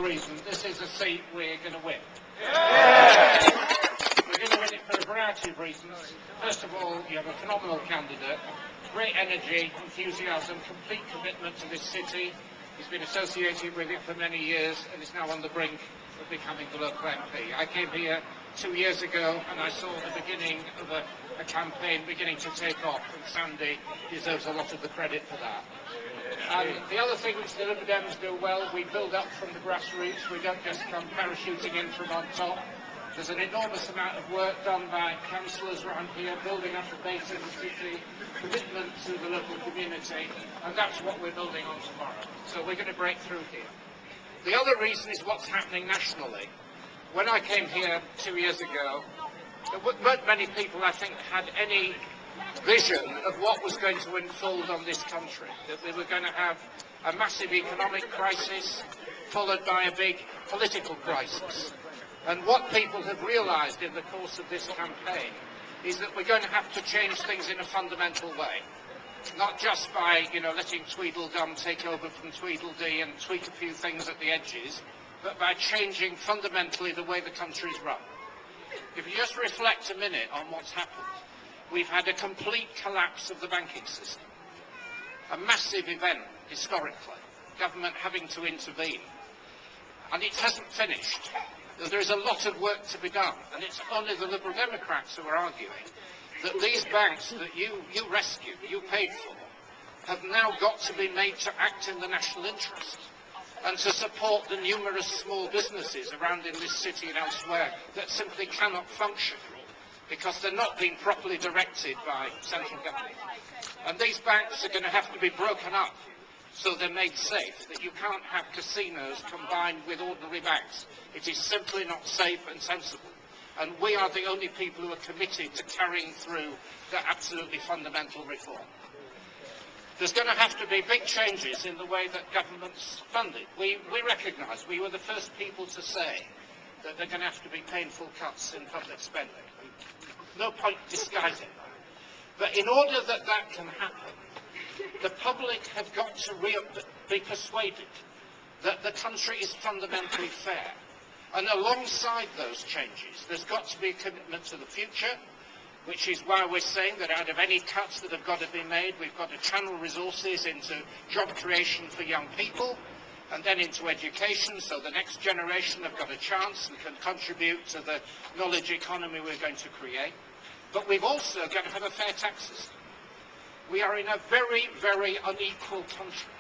reason, this is a seat we're going to win. We're going to win it for a variety of reasons. First of all, you have a phenomenal candidate, great energy, enthusiasm, complete commitment to this city. He's been associated with it for many years and is now on the brink of becoming the local MP. I came here 2 years ago and I saw the beginning of a campaign beginning to take off, and Sandy deserves a lot of the credit for that. And the other thing which the Liberal Dems do well, we build up from the grassroots. We don't just come parachuting in from on top. There's an enormous amount of work done by councillors around here, building up a base in the city, commitment to the local community, and that's what we're building on tomorrow. So we're going to break through here. The other reason is what's happening nationally. When I came here 2 years ago, there weren't many people, I think, had any vision of what was going to unfold on this country, that we were going to have a massive economic crisis followed by a big political crisis. And what people have realised in the course of this campaign is that we're going to have to change things in a fundamental way, not just by, letting Tweedledum take over from Tweedledee and tweak a few things at the edges, but by changing fundamentally the way the country's run. If you just reflect a minute on what's happened, we've had a complete collapse of the banking system, a massive event historically, government having to intervene, and it hasn't finished. There is a lot of work to be done, and it's only the Liberal Democrats who are arguing that these banks that you rescued, you paid for, have now got to be made to act in the national interest and to support the numerous small businesses around in this city and elsewhere that simply cannot function because they're not being properly directed by central government. And these banks are going to have to be broken up so they're made safe, that you can't have casinos combined with ordinary banks. It is simply not safe and sensible. And we are the only people who are committed to carrying through that absolutely fundamental reform. There's going to have to be big changes in the way that government's funded. We recognise, we were the first people to say that there are going to have to be painful cuts in public spending. No point disguising that. But in order that that can happen, the public have got to be persuaded that the country is fundamentally fair. And alongside those changes, there's got to be a commitment to the future, which is why we're saying that out of any cuts that have got to be made, we've got to channel resources into job creation for young people, and then into education, so the next generation have got a chance and can contribute to the knowledge economy we're going to create. But we've also got to have a fair tax system. We are in a very, very unequal country.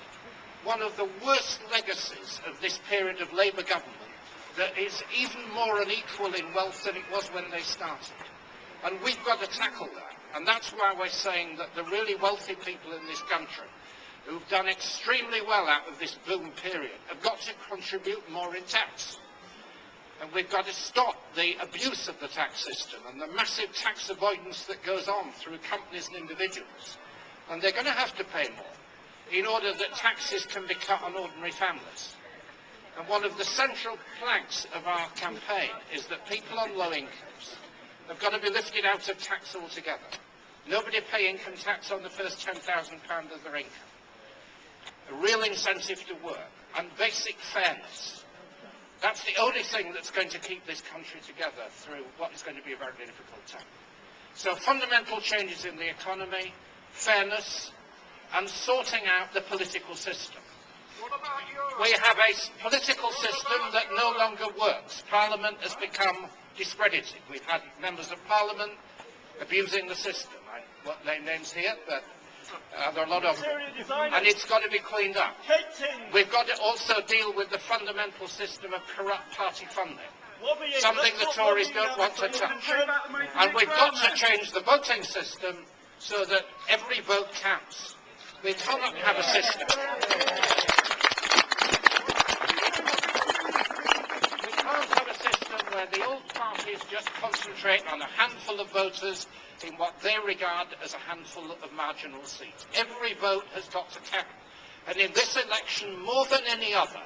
One of the worst legacies of this period of Labour government that is even more unequal in wealth than it was when they started. And we've got to tackle that. And that's why we're saying that the really wealthy people in this country who've done extremely well out of this boom period have got to contribute more in tax. And we've got to stop the abuse of the tax system and the massive tax avoidance that goes on through companies and individuals. And they're going to have to pay more in order that taxes can be cut on ordinary families. And one of the central planks of our campaign is that people on low incomes have got to be lifted out of tax altogether. Nobody pay income tax on the first £10,000 of their income. A real incentive to work and basic fairness. That's the only thing that's going to keep this country together through what is going to be a very difficult time. So fundamental changes in the economy, fairness, and sorting out the political system. We have a political system that no longer works. Parliament has become discredited. We've had members of Parliament abusing the system. I won't name names here, but there are a lot of them. And it's got to be cleaned up. We've got to also deal with the fundamental system of corrupt party funding, something the Tories don't want to touch. And we've got to change the voting system so that every vote counts. We cannot have a system. We can't have a system where the old parties just concentrate on a handful of voters in what they regard as a handful of marginal seats. Every vote has got to count. And in this election, more than any other,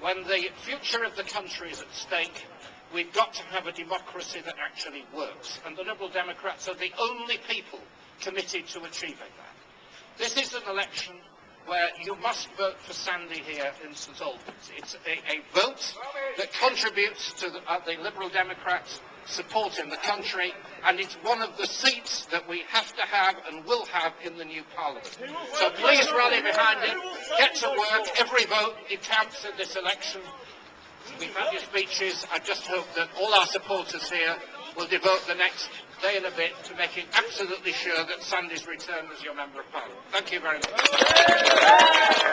when the future of the country is at stake, we've got to have a democracy that actually works. And the Liberal Democrats are the only people committed to achieving that. This is an election where you must vote for Sandy here in St Albans. It's a vote that contributes to the Liberal Democrats' support in the country, and it's one of the seats that we have to have and will have in the new Parliament. So please rally behind it, get to work. Every vote counts in this election. We've had your speeches. I just hope that all our supporters here will devote the next day and a bit to making absolutely sure that Sandy's returned as your Member of Parliament. Thank you very much.